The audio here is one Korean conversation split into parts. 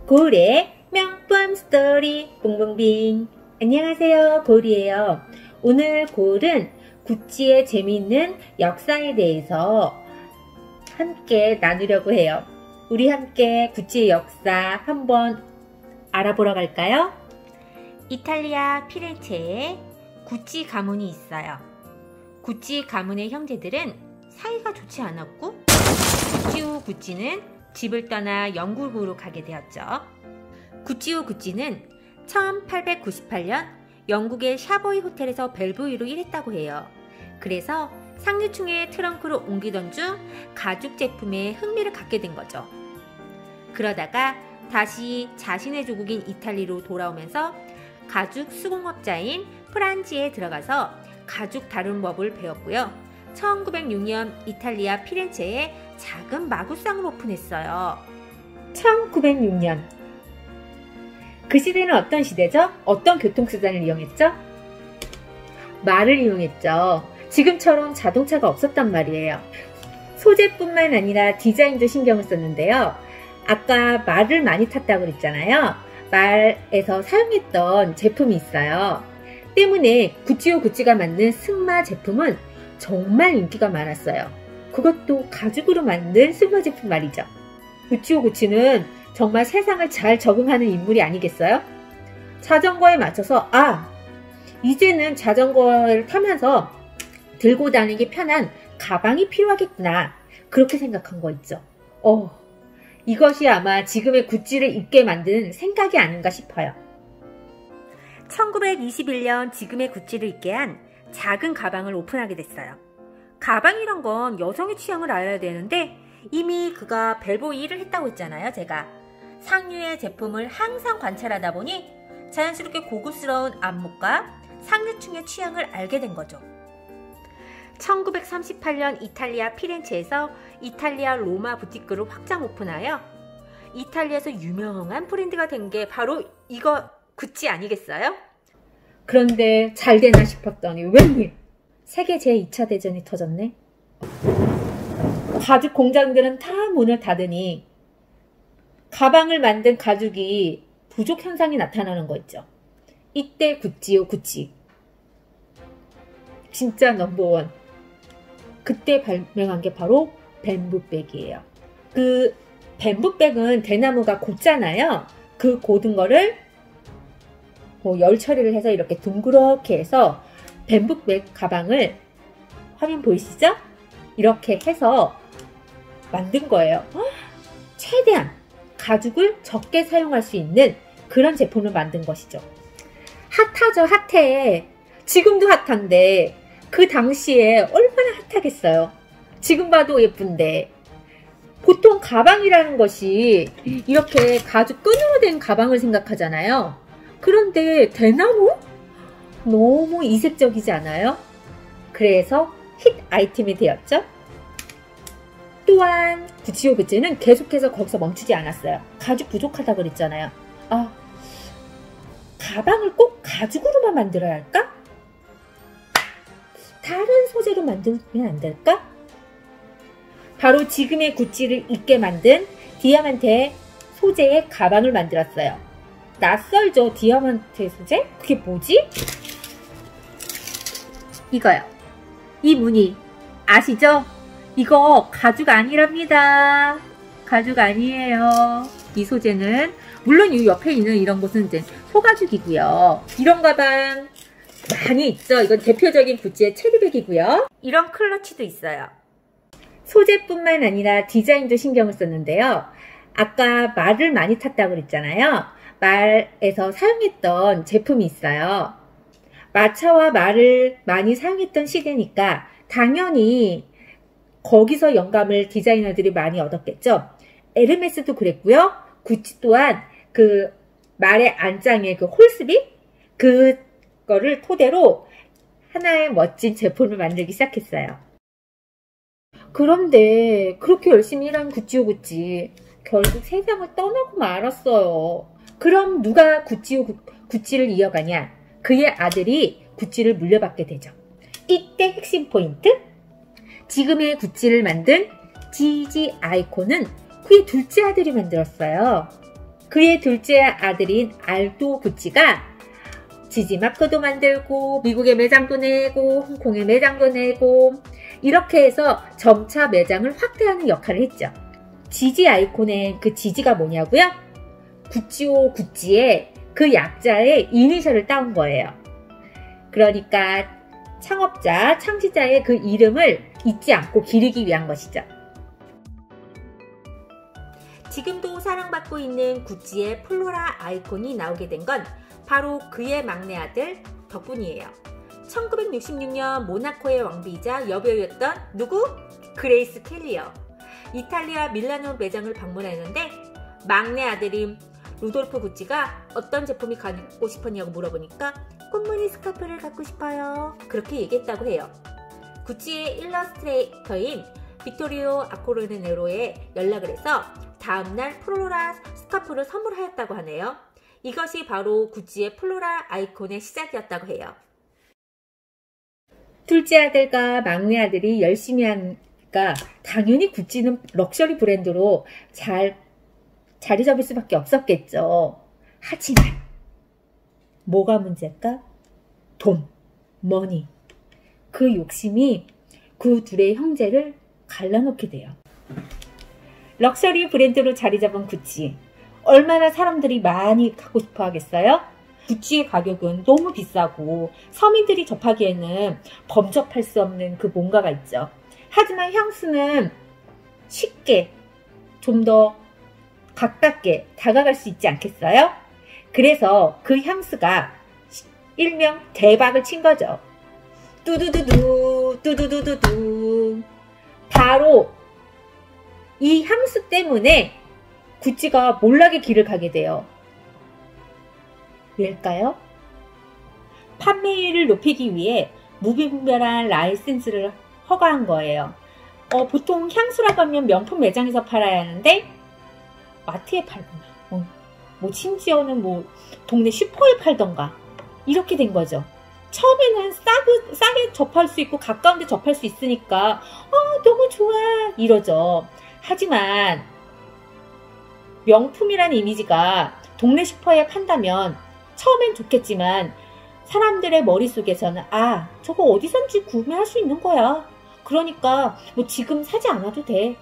고울의 명품 스토리 뽕뽕빙. 안녕하세요, 고울이에요. 오늘 고울은 구찌의 재미있는 역사에 대해서 함께 나누려고 해요. 우리 함께 구찌의 역사 한번 알아보러 갈까요? 이탈리아 피렌체에 구찌 가문이 있어요. 구찌 가문의 형제들은 사이가 좋지 않았고 구찌오 구찌는 집을 떠나 영국으로 가게 되었죠. 구찌오 구찌는 1898년 영국의 샤보이 호텔에서 벨보이로 일했다고 해요. 그래서 상류층의 트렁크로 옮기던 중 가죽 제품에 흥미를 갖게 된 거죠. 그러다가 다시 자신의 조국인 이탈리아로 돌아오면서 가죽 수공업자인 프란지에 들어가서 가죽 다루는 법을 배웠고요. 1906년 이탈리아 피렌체에 작은 마구상을 오픈했어요. 1906년. 그 시대는 어떤 시대죠? 어떤 교통수단을 이용했죠? 말을 이용했죠. 지금처럼 자동차가 없었단 말이에요. 소재뿐만 아니라 디자인도 신경을 썼는데요. 아까 말을 많이 탔다고 그랬잖아요. 말에서 사용했던 제품이 있어요. 때문에 구찌오 구찌가 만든 승마 제품은 정말 인기가 많았어요. 그것도 가죽으로 만든 승마 제품 말이죠. 구찌오 구찌는 정말 세상을 잘 적응하는 인물이 아니겠어요? 자전거에 맞춰서 이제는 자전거를 타면서 들고 다니기 편한 가방이 필요하겠구나, 그렇게 생각한 거 있죠. 이것이 아마 지금의 구찌를 입게 만든 생각이 아닌가 싶어요. 1921년 지금의 구찌를 입게 한 작은 가방을 오픈하게 됐어요. 가방이란 건 여성의 취향을 알아야 되는데 이미 그가 벨보이 일을 했다고 했잖아요. 제가 상류의 제품을 항상 관찰하다 보니 자연스럽게 고급스러운 안목과 상류층의 취향을 알게 된 거죠. 1938년 이탈리아 피렌체에서 이탈리아 로마 부티크를 확장 오픈하여 이탈리아에서 유명한 브랜드가 된 게 바로 이거 구찌 아니겠어요? 그런데 잘 되나 싶었더니 웬일 세계 제2차 대전이 터졌네. 가죽 공장들은 다 문을 닫으니 가방을 만든 가죽이 부족 현상이 나타나는 거 있죠. 이때 구찌요 구찌 진짜 넘버원. 그때 발명한 게 바로 뱀부백이에요. 그 뱀부백은 대나무가 곧잖아요. 그 곧은 거를 열 처리를 해서 이렇게 둥그렇게 해서 뱀부백 가방을, 화면 보이시죠? 이렇게 해서 만든 거예요. 최대한 가죽을 적게 사용할 수 있는 그런 제품을 만든 것이죠. 핫하죠, 핫해. 지금도 핫한데 그 당시에 얼마나 핫하겠어요. 지금 봐도 예쁜데. 보통 가방이라는 것이 이렇게 가죽 끈으로 된 가방을 생각하잖아요. 그런데 대나무? 너무 이색적이지 않아요? 그래서 힛 아이템이 되었죠. 또한 구찌오 구찌는 계속해서 거기서 멈추지 않았어요. 가죽 부족하다고 그랬잖아요. 가방을 꼭 가죽으로만 만들어야 할까? 다른 소재로 만들면 안 될까? 바로 지금의 구찌를 입게 만든 디아만테 소재의 가방을 만들었어요. 낯설죠, 디아만테 소재? 그게 뭐지? 이거요. 이 무늬 아시죠? 이거 가죽 아니랍니다. 가죽 아니에요. 이 소재는 물론 이 옆에 있는 이런 것은 이제 소가죽이고요. 이런 가방 많이 있죠. 이건 대표적인 구찌의 체리백이고요. 이런 클러치도 있어요. 소재뿐만 아니라 디자인도 신경을 썼는데요. 아까 말을 많이 탔다고 그랬잖아요. 말에서 사용했던 제품이 있어요. 마차와 말을 많이 사용했던 시대니까 당연히 거기서 영감을 디자이너들이 많이 얻었겠죠. 에르메스도 그랬고요. 구찌 또한 그 말의 안장의 그 홀스비? 그거를 토대로 하나의 멋진 제품을 만들기 시작했어요. 그런데 그렇게 열심히 일한 구찌오 구찌 결국 세상을 떠나고 말았어요. 그럼 누가 구찌를 이어가냐? 그의 아들이 구찌를 물려받게 되죠. 이때 핵심 포인트? 지금의 구찌를 만든 지지 아이콘은 그의 둘째 아들이 만들었어요. 그의 둘째 아들인 알도 구찌가 지지 마크도 만들고 미국의 매장도 내고 홍콩의 매장도 내고 이렇게 해서 점차 매장을 확대하는 역할을 했죠. 지지 아이콘의 그 지지가 뭐냐고요? 구찌오 구찌의 그 약자의 이니셜을 따온 거예요. 그러니까 창업자, 창시자의 그 이름을 잊지 않고 기리기 위한 것이죠. 지금도 사랑받고 있는 구찌의 플로라 아이콘이 나오게 된 건 바로 그의 막내 아들 덕분이에요. 1966년 모나코의 왕비이자 여배우였던 누구? 그레이스 켈리요. 이탈리아 밀라노 매장을 방문했는데 막내 아들인 루돌프 구찌가 어떤 제품이 갖고 싶었냐고 물어보니까 꽃무늬 스카프를 갖고 싶어요. 그렇게 얘기했다고 해요. 구찌의 일러스트레이터인 비토리오 아코르네로에 연락을 해서 다음날 플로라 스카프를 선물하였다고 하네요. 이것이 바로 구찌의 플로라 아이콘의 시작이었다고 해요. 둘째 아들과 막내 아들이 열심히 하니까 당연히 구찌는 럭셔리 브랜드로 자리 잡을 수밖에 없었겠죠. 하지만 뭐가 문제일까? 돈, 머니. 그 욕심이 그 둘의 형제를 갈라놓게 돼요. 럭셔리 브랜드로 자리 잡은 구찌. 얼마나 사람들이 많이 갖고 싶어 하겠어요? 구찌의 가격은 너무 비싸고 서민들이 접하기에는 범접할 수 없는 그 뭔가가 있죠. 하지만 향수는 쉽게 좀 더 가깝게 다가갈 수 있지 않겠어요? 그래서 그 향수가 일명 대박을 친 거죠. 뚜두두두 뚜두두두두. 바로 이 향수 때문에 구찌가 몰락의 길을 가게 돼요. 왜일까요? 판매율을 높이기 위해 무분별한 라이센스를 허가한 거예요. 보통 향수라고 하면 명품 매장에서 팔아야 하는데 마트에 팔거나 심지어는 동네 슈퍼에 팔던가 이렇게 된 거죠. 처음에는 싸게 접할 수 있고 가까운 데 접할 수 있으니까 너무 좋아 이러죠. 하지만 명품이라는 이미지가 동네 슈퍼에 판다면 처음엔 좋겠지만 사람들의 머릿속에서는 저거 어디선지 구매할 수 있는 거야. 그러니까 지금 사지 않아도 돼.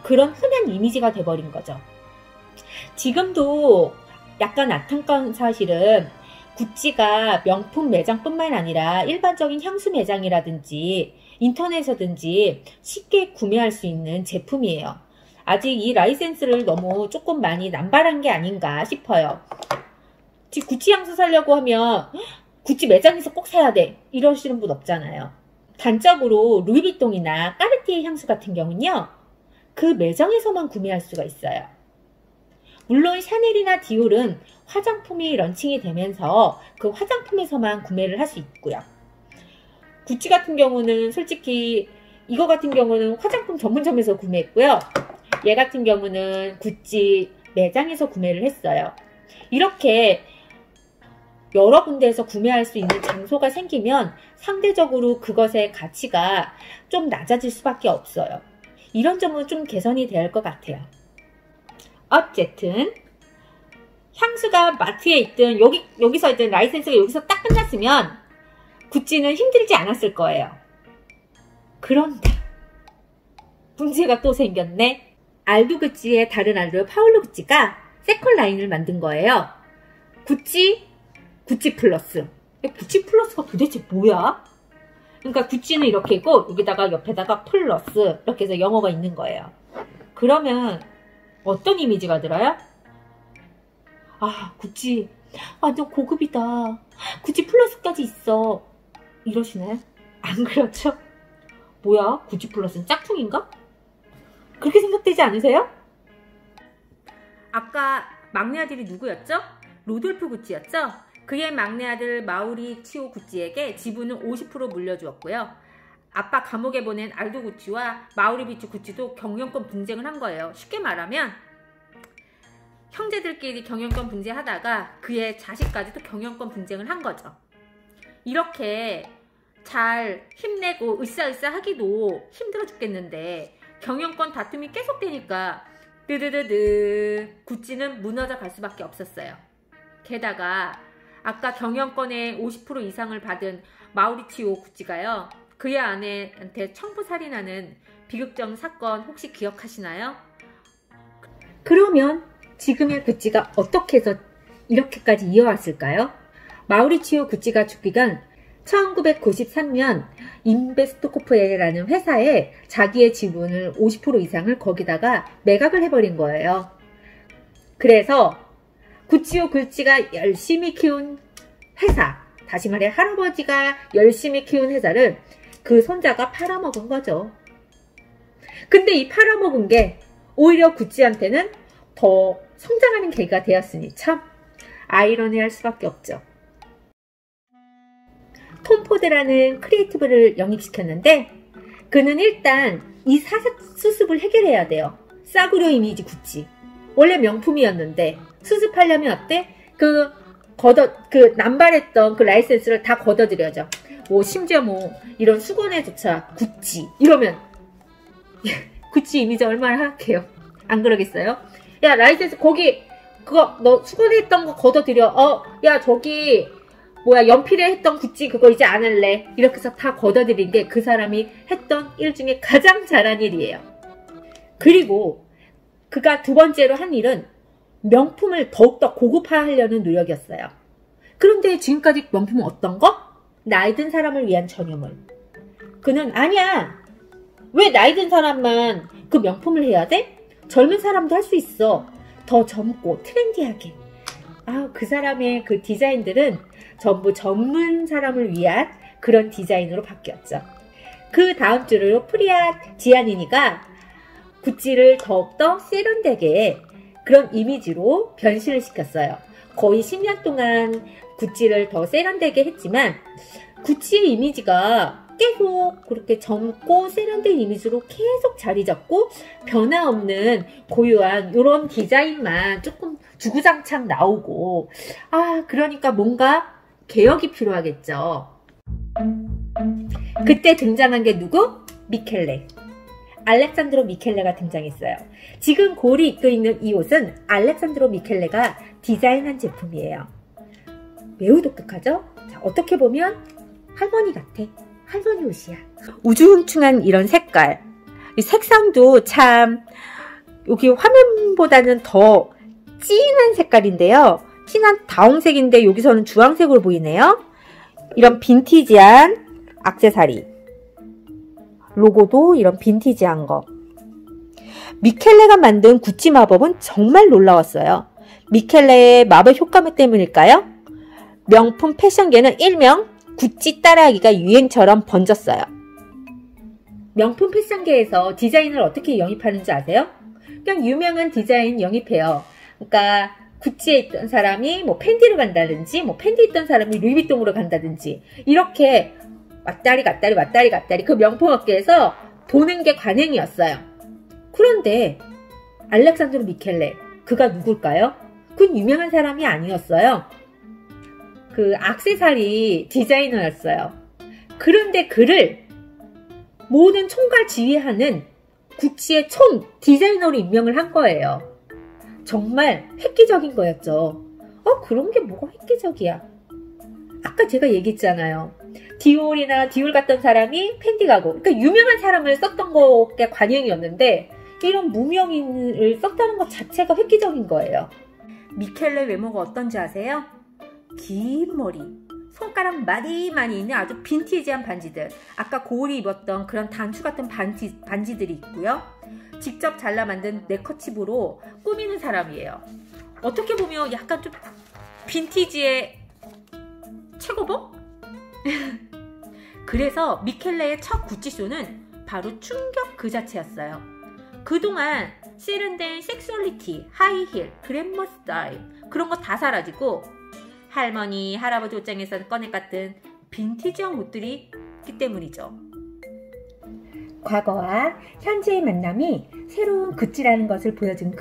그런 흔한 이미지가 돼버린 거죠. 지금도 약간 안타까운 사실은 구찌가 명품 매장뿐만 아니라 일반적인 향수 매장이라든지 인터넷에서든지 쉽게 구매할 수 있는 제품이에요. 아직 이 라이센스를 너무 조금 많이 남발한 게 아닌가 싶어요. 구찌 향수 사려고 하면 구찌 매장에서 꼭 사야 돼 이러시는 분 없잖아요. 단적으로 루이비통이나 까르띠에 향수 같은 경우는요, 그 매장에서만 구매할 수가 있어요. 물론 샤넬이나 디올은 화장품이 런칭이 되면서 그 화장품에서만 구매를 할 수 있고요. 구찌 같은 경우는 솔직히 이거 같은 경우는 화장품 전문점에서 구매했고요. 얘 같은 경우는 구찌 매장에서 구매를 했어요. 이렇게 여러 군데에서 구매할 수 있는 장소가 생기면 상대적으로 그것의 가치가 좀 낮아질 수밖에 없어요. 이런 점은 좀 개선이 돼야 할 것 같아요. 어쨌든 향수가 마트에 있든 여기서 있든 라이센스가 여기서 딱 끝났으면 구찌는 힘들지 않았을 거예요. 그런데 문제가 또 생겼네. 알도 구찌의 다른 알도 파울로 구찌가 세컨 라인을 만든 거예요. 구찌 플러스. 구찌 플러스가 도대체 뭐야? 그러니까 구찌는 이렇게 있고 여기다가 옆에다가 플러스 이렇게 해서 영어가 있는 거예요. 그러면 어떤 이미지가 들어요? 구찌 완전 고급이다. 구찌 플러스까지 있어. 이러시나요? 안 그렇죠? 뭐야? 구찌 플러스는 짝퉁인가? 그렇게 생각되지 않으세요? 아까 막내 아들이 누구였죠? 루돌프 구찌였죠? 그의 막내 아들 마우리치오 구찌에게 지분을 50% 물려주었고요. 아빠 감옥에 보낸 알도 구찌와 마우리비치 구찌도 경영권 분쟁을 한 거예요. 쉽게 말하면 형제들끼리 경영권 분쟁하다가 그의 자식까지도 경영권 분쟁을 한 거죠. 이렇게 잘 힘내고 으쌰으쌰 하기도 힘들어 죽겠는데 경영권 다툼이 계속되니까 드드드드 구찌는 무너져 갈 수밖에 없었어요. 게다가 아까 경영권의 50% 이상을 받은 마우리치오 구찌가요, 그의 아내한테 청부살인하는 비극적 사건 혹시 기억하시나요? 그러면 지금의 구찌가 어떻게 해서 이렇게까지 이어왔을까요? 마우리치오 구찌가 죽기 전 1993년 인베스트코프라는 회사에 자기의 지분을 50% 이상을 거기다가 매각을 해버린 거예요. 그래서 구찌오 구찌가 열심히 키운 회사, 다시 말해 할아버지가 열심히 키운 회사를 그 손자가 팔아먹은 거죠. 근데 이 팔아먹은 게 오히려 구찌한테는 더 성장하는 계기가 되었으니 참 아이러니할 수밖에 없죠. 톰 포드라는 크리에이티브를 영입시켰는데 그는 일단 이 수습을 해결해야 돼요. 싸구려 이미지 구찌. 원래 명품이었는데 수습하려면 어때? 그 남발했던 그 라이센스를 다 걷어들여죠. 심지어 이런 수건에조차 구찌 이러면 구찌 이미지 얼마나 하악해요. 안 그러겠어요? 야, 라이센스 거기 그거 너 수건에 했던 거 걷어들여. 야, 저기 연필에 했던 구찌 그거 이제 안 할래. 이렇게 해서 다 걷어들인 게 그 사람이 했던 일 중에 가장 잘한 일이에요. 그리고 그가 두 번째로 한 일은 명품을 더욱더 고급화하려는 노력이었어요. 그런데 지금까지 명품은 어떤 거? 나이 든 사람을 위한 전유물. 그는 아니야. 왜 나이 든 사람만 그 명품을 해야 돼? 젊은 사람도 할 수 있어. 더 젊고 트렌디하게. 그 사람의 그 디자인들은 전부 젊은 사람을 위한 그런 디자인으로 바뀌었죠. 그 다음 주로 프리아 지아니니가 구찌를 더욱더 세련되게 그런 이미지로 변신을 시켰어요. 거의 10년 동안 구찌를 더 세련되게 했지만 구찌의 이미지가 계속 그렇게 젊고 세련된 이미지로 계속 자리 잡고 변화없는 고유한 이런 디자인만 조금 주구장창 나오고 그러니까 뭔가 개혁이 필요하겠죠. 그때 등장한 게 누구? 미켈레. 알렉산드로 미켈레가 등장했어요. 지금 골이 입고 있는 이 옷은 알렉산드로 미켈레가 디자인한 제품이에요. 매우 독특하죠? 자, 어떻게 보면 할머니 같아. 할머니 옷이야. 우중충한 이런 색깔. 이 색상도 참 여기 화면보다는 더 진한 색깔인데요. 진한 다홍색인데 여기서는 주황색으로 보이네요. 이런 빈티지한 액세서리. 로고도 이런 빈티지한 거. 미켈레가 만든 구찌 마법은 정말 놀라웠어요. 미켈레의 마법 효과물 때문일까요? 명품 패션계는 일명 구찌 따라하기가 유행처럼 번졌어요. 명품 패션계에서 디자인을 어떻게 영입하는지 아세요? 그냥 유명한 디자인 영입해요. 그러니까 구찌에 있던 사람이 팬디로 간다든지 팬디 있던 사람이 루이비통으로 간다든지 이렇게 왔다리 갔다리 그 명품업계에서 도는 게 관행이었어요. 그런데 알렉산드로 미켈레 그가 누굴까요? 그건 유명한 사람이 아니었어요. 그 액세서리 디자이너였어요. 그런데 그를 모든 총괄 지휘하는 구찌의 총 디자이너로 임명을 한 거예요. 정말 획기적인 거였죠. 그런 게 뭐가 획기적이야. 아까 제가 얘기했잖아요. 디올 갔던 사람이 펜디 가고, 그러니까 유명한 사람을 썼던 게 관행이었는데 이런 무명인을 썼다는 것 자체가 획기적인 거예요. 미켈레 외모가 어떤지 아세요? 긴 머리, 손가락 많이 있는 아주 빈티지한 반지들. 아까 고울이 입었던 그런 단추 같은 반지들이 있고요. 직접 잘라 만든 네커칩으로 꾸미는 사람이에요. 어떻게 보면 약간 좀 빈티지의 최고봉? 그래서 미켈레의 첫 구찌쇼는 바로 충격 그 자체였어요. 그동안 세련된 섹슈얼리티, 하이힐, 글래머 스타일 그런 거 다 사라지고 할머니, 할아버지 옷장에서 꺼내갔던 빈티지한 옷들이 있기 때문이죠. 과거와 현재의 만남이 새로운 구찌라는 것을 보여준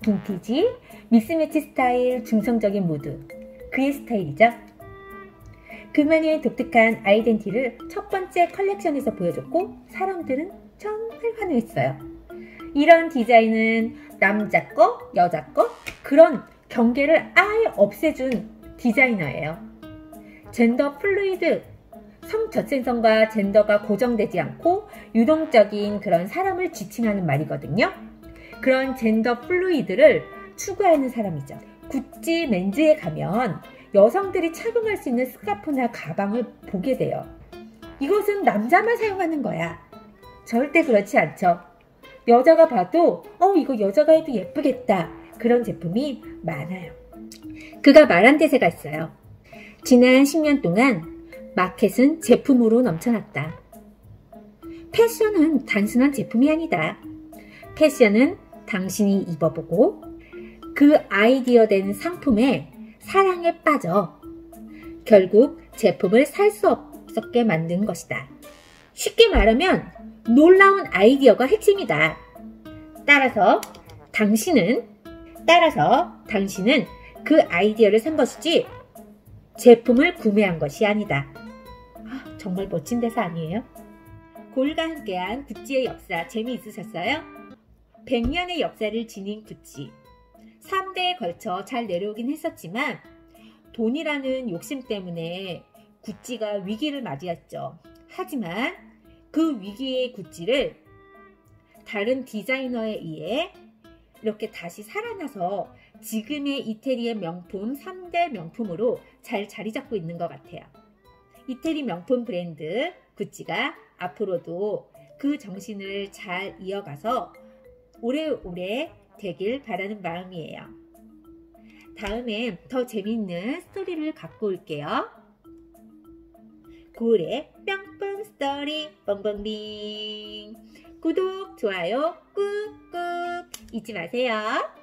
빈티지, 믹스매치 스타일, 중성적인 모드 그의 스타일이죠. 그만의 독특한 아이덴티티를 첫 번째 컬렉션에서 보여줬고 사람들은 정말 환호했어요. 이런 디자인은 남자 거, 여자 거 그런 경계를 아예 없애준 디자이너예요. 젠더 플루이드, 성저체성과 젠더가 고정되지 않고 유동적인 그런 사람을 지칭하는 말이거든요. 그런 젠더 플루이드를 추구하는 사람이죠. 구찌 맨즈에 가면 여성들이 착용할 수 있는 스카프나 가방을 보게 돼요. 이것은 남자만 사용하는 거야. 절대 그렇지 않죠. 여자가 봐도 이거 여자가 해도 예쁘겠다. 그런 제품이 많아요. 그가 말한 대사가 있어요. 지난 10년 동안 마켓은 제품으로 넘쳐났다. 패션은 단순한 제품이 아니다. 패션은 당신이 입어보고 그 아이디어 된 상품에 사랑에 빠져 결국 제품을 살 수 없게 만든 것이다. 쉽게 말하면 놀라운 아이디어가 핵심이다. 따라서 당신은 그 아이디어를 산 것이지 제품을 구매한 것이 아니다. 정말 멋진 대사 아니에요? 골과 함께한 구찌의 역사 재미있으셨어요? 100년의 역사를 지닌 구찌. 3대에 걸쳐 잘 내려오긴 했었지만 돈이라는 욕심 때문에 구찌가 위기를 맞이했죠. 하지만 그 위기의 구찌를 다른 디자이너에 의해 이렇게 다시 살아나서 지금의 이태리의 명품 3대 명품으로 잘 자리 잡고 있는 것 같아요. 이태리 명품 브랜드 구찌가 앞으로도 그 정신을 잘 이어가서 오래오래 되길 바라는 마음이에요. 다음에 더 재미있는 스토리를 갖고 올게요. 고을의 뿅뿅 스토리 뻥뻥빙. 구독, 좋아요 꾹꾹 잊지 마세요.